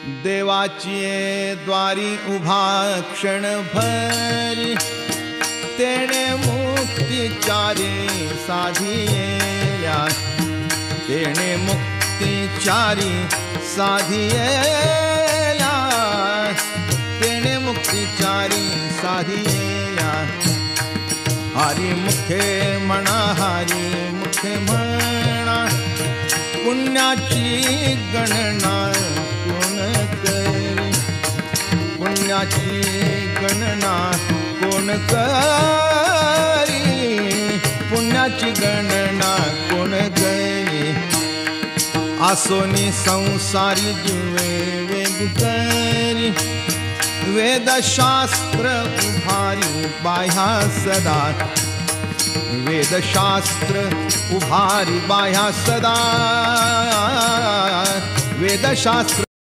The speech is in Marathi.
देवाची द्वारी उभा क्षणभरी तेणे मुक्तिचारी साधिया तेणे मुक्तिचारी साधिया तेणे मुक्तिचारी साधिया हरी मुखे म्हणा हरी मुखे म्हणा पुण्याची गणना कोण करी पुण्याची गणना कोण करी पुण्याची गणना कोण करी आसोनी संसारी जीवे वेग करी वेदशास्त्र उभारी बाह्या सदा वेदशास्त्र उभारी बाह्या सदा वेदशास्त्र